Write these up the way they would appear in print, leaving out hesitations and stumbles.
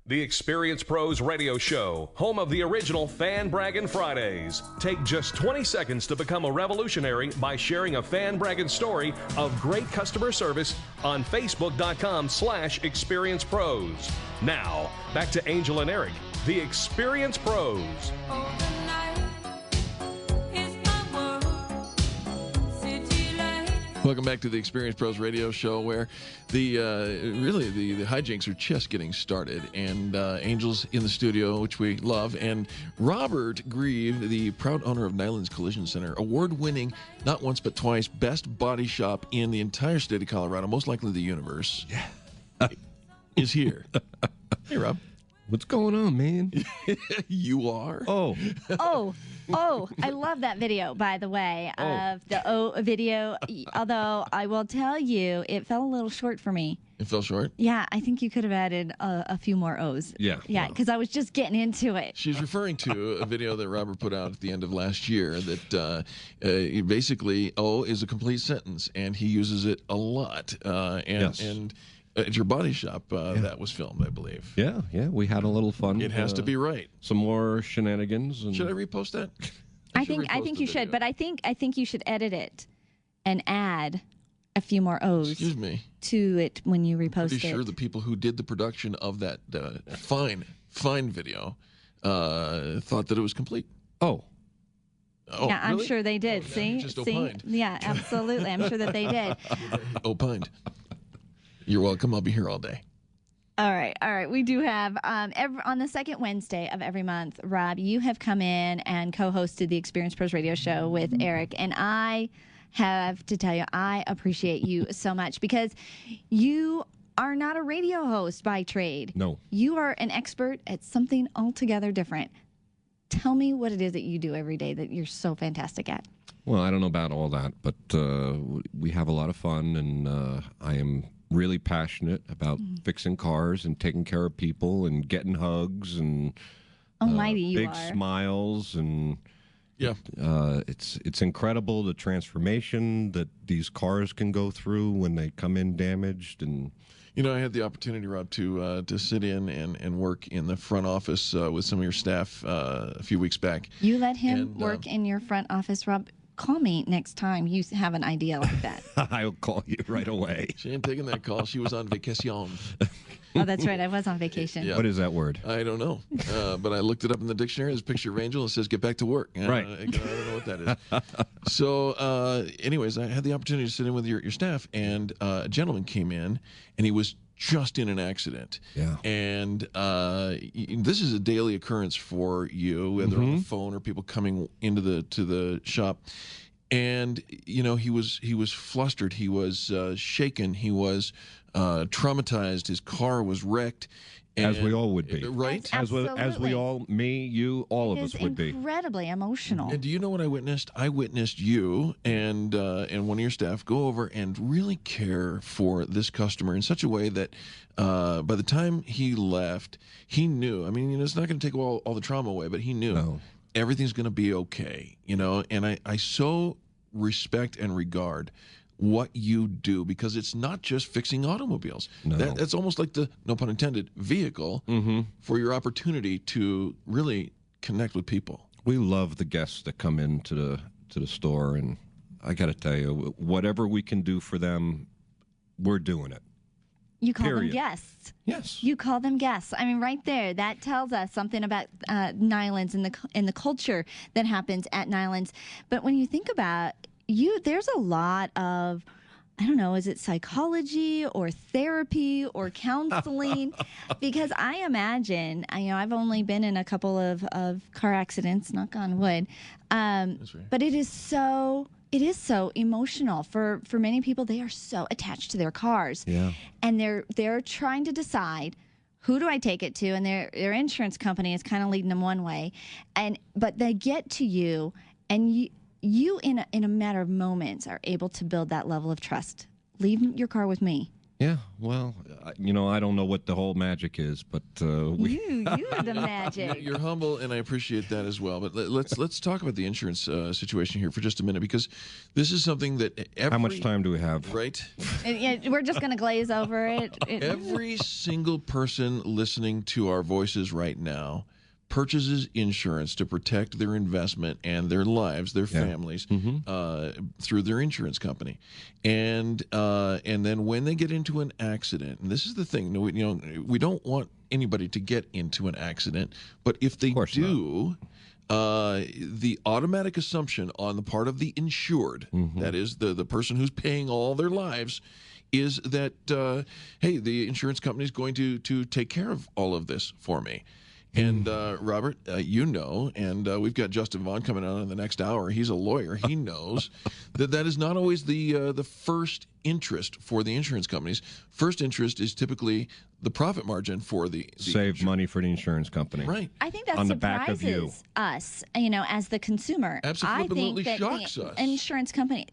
The Experience Pros Radio Show, home of the original Fan Braggin' Fridays. Take just 20 seconds to become a revolutionary by sharing a Fan Braggin' story of great customer service on Facebook.com/Experience Pros. Now, back to Angel and Eric, the Experience Pros. Welcome back to the Experience Pros Radio Show, where the hijinks are just getting started, and Angel's in the studio, which we love, and Robert Grieve, the proud owner of Nylund's Collision Center, award-winning, not once but twice, best body shop in the entire state of Colorado, most likely the universe, is here. Hey, Rob. What's going on, man? You are? Oh, I love that video, by the way, of the O video. Although I will tell you, it fell a little short for me. It fell short? Yeah, I think you could have added a few more O's. Yeah. Yeah, because I was just getting into it. She's referring to a video that Robert put out at the end of last year that basically O is a complete sentence, and he uses it a lot. And at your body shop, that was filmed, I believe. yeah, we had a little fun. It has to be right. Some more shenanigans. And Should I repost that? I think you should, but I think you should edit it and add a few more O's. Excuse me. To it when you repost Pretty it. sure the people who did the production of that fine video thought that it was complete. Oh, Yeah, I'm really? sure they did. Okay. See? Just See? opined. Yeah, absolutely. I'm sure that they did. Opined. You're welcome. I'll be here all day. All right. We do have on the second Wednesday of every month, Rob, you have come in and co-hosted the Experience Pros Radio Show with Eric, and I have to tell you, I appreciate you so much because you are not a radio host by trade. No. You are an expert at something altogether different. Tell me what it is that you do every day that you're so fantastic at. well, I don't know about all that, but we have a lot of fun, and I am really passionate about fixing cars and taking care of people and getting hugs and Almighty, you big are. smiles, and Yeah. it's incredible the transformation that these cars can go through when they come in damaged. And You know, I had the opportunity, Rob, to sit in and work in the front office with some of your staff a few weeks back. You let him And, work in your front office, Rob. Call me next time you have an idea like that. I'll call you right away. She ain't taking that call. She was on vacation. Oh, that's right. I was on vacation. Yeah. What is that word? I don't know, but I looked it up in the dictionary. There's a picture of Angel. It says "get back to work." Right. I don't know what that is. So, anyways, I had the opportunity to sit in with your staff, and a gentleman came in, and he was just in an accident. Yeah. And this is a daily occurrence for you, whether on the phone or people coming into the shop. And you know, he was flustered. He was shaken. He was traumatized. His car was wrecked. As we And- all would be. Right? That's As we absolutely. all, me, you, all of us would be. Incredibly emotional. And do you know what I witnessed? I witnessed you and one of your staff go over and really care for this customer in such a way that by the time he left, he knew. I mean, you know, it's not going to take all the trauma away, but he knew No. everything's going to be okay. You know, and I so respect and regard what you do, because it's not just fixing automobiles. No. That's almost like the, no pun intended, vehicle for your opportunity to really connect with people. We love the guests that come into the store, and I got to tell you, whatever we can do for them, we're doing it. You call them Period. guests. Yes. You call them guests. I mean, right there, that tells us something about Nylund's and the culture that happens at Nylund's. But when you think about there's a lot of, I don't know, is it psychology or therapy or counseling? Because I imagine, I've only been in a couple of car accidents, knock on wood, That's right. but it is so emotional for many people. They are so attached to their cars, Yeah. and they're trying to decide, who do I take it to? And their insurance company is kind of leading them one way, but they get to you, and you in a matter of moments are able to build that level of trust. Leave your car with me. Yeah, well, I don't know what the whole magic is, but You are the magic. You're humble, and I appreciate that as well. But let's talk about the insurance situation here for just a minute, because this is something that how much time do we have? Right? Yeah, we're just going to glaze over it. Every single person listening to our voices right now purchases insurance to protect their investment and their lives, their families, through their insurance company, and then when they get into an accident, and this is the thing, we don't want anybody to get into an accident, but if they do. The automatic assumption on the part of the insured, that is the person who's paying all their lives, is that hey, the insurance company is going to take care of all of this for me. And Robert, and we've got Justin Vaughn coming on in the next hour. He's a lawyer. He knows that is not always the first interest for the insurance companies. First interest is typically the profit margin for the save money for the insurance company. Right. I think that on the surprises back of you. Us, as the consumer. Absolutely I think that shocks the us. insurance company.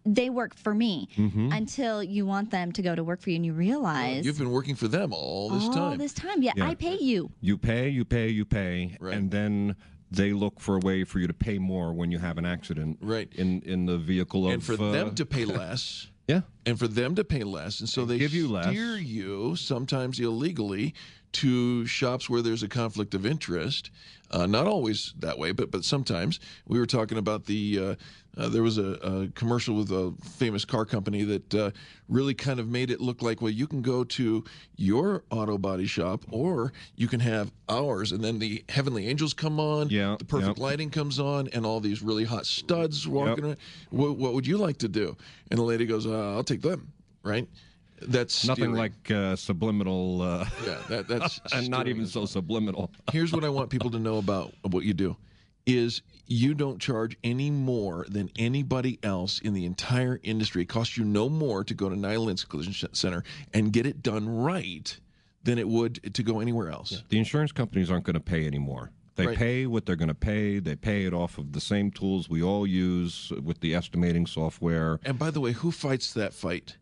They work for me until you want them to go to work for you, and you realize you've been working for them all this time. All this time, yeah. I pay you. You pay, right. And then they look for a way for you to pay more when you have an accident, right? In the vehicle of, and for them to pay less. Yeah, and for them to pay less, and so they give you less. Steer you sometimes illegally to shops where there's a conflict of interest. Not always that way, but sometimes. We were talking about there was a commercial with a famous car company that really kind of made it look like, well, you can go to your auto body shop or you can have ours, and then the heavenly angels come on, the perfect lighting comes on, and all these really hot studs walking around. What would you like to do? And the lady goes, I'll take them, right? That's nothing steering. like subliminal. That's and not even so subliminal. Here's what I want people to know about what you do: is you don't charge any more than anybody else in the entire industry. It costs you no more to go to Nylund's Collision Center and get it done right than it would to go anywhere else. Yeah. The insurance companies aren't going to pay anymore. They pay what they're going to pay. They pay it off of the same tools we all use with the estimating software. And by the way, who fights that fight?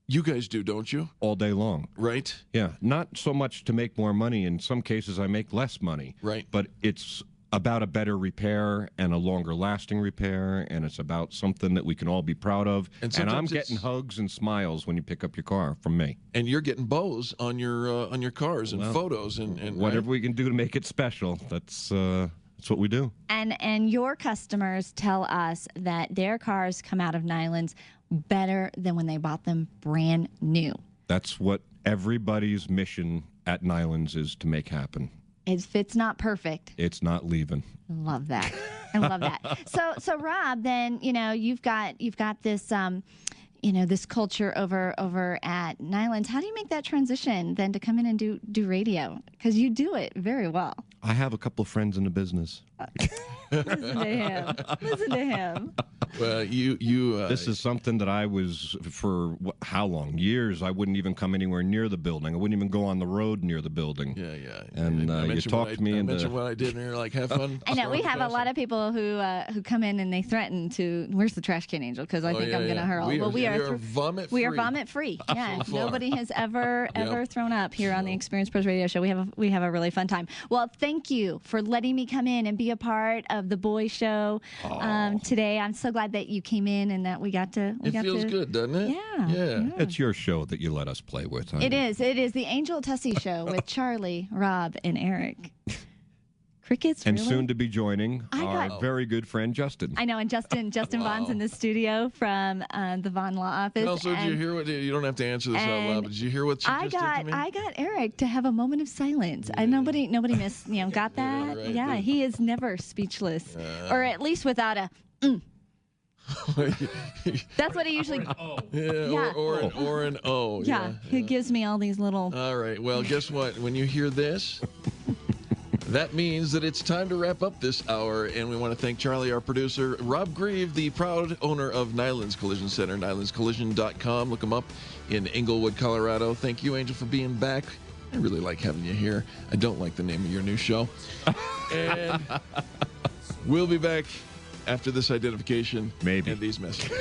You guys do, don't you? All day long. Right? Yeah. Not so much to make more money. In some cases, I make less money. Right. But it's about a better repair and a longer lasting repair, and it's about something that we can all be proud of. And I'm getting hugs and smiles when you pick up your car from me. And you're getting bows on your cars and photos and whatever we can do to make it special. That's what we do. And your customers tell us that their cars come out of Nylund's better than when they bought them brand new. That's what everybody's mission at Nylund's is to make happen. If it's not perfect, it's not leaving. Love that. I love that. So Rob, then you've got this this culture over at Nylund's. How do you make that transition then to come in and do radio? Because you do it very well. I have a couple of friends in the business. Listen to him. Listen to him. Well, this is something that I was for how long? Years. I wouldn't even come anywhere near the building. I wouldn't even go on the road near the building. Yeah. And you talked me into. I mentioned what I did, and you're like, have fun. I know we have a lot of people who come in and they threaten to. Where's the trash can, Angel? Because I think I'm going to hurl. We are vomit free. We are vomit free. Yeah. Nobody has ever thrown up here on the Experience Pros Radio Show. We have a really fun time. Well, thank you for letting me come in and be a part of the boy show today. I'm so glad that you came in and that we got to. It feels good, doesn't it? Yeah. It's your show that you let us play with. It is the Angel Tessie Show with Charlie, Rob, and Eric. Crickets, and really? Soon to be joining our very good friend Justin. I know, and Justin Vaughn's in the studio from the Vaughn Law Office. Also, did you hear what? You don't have to answer this out loud, but did you hear what she just did to me? I got Eric to have a moment of silence. Nobody missed. Got that? Right, yeah, he is never speechless, or at least without a. That's what he usually. Or an O. Yeah, he gives me all these little. All right. Well, guess what? When you hear this. That means that it's time to wrap up this hour, and we want to thank Charlie, our producer, Rob Grieve, the proud owner of Nylund's Collision Center, nylundscollision.com. Look them up in Englewood, Colorado. Thank you, Angel, for being back. I really like having you here. I don't like the name of your new show. And we'll be back after this identification and these messages.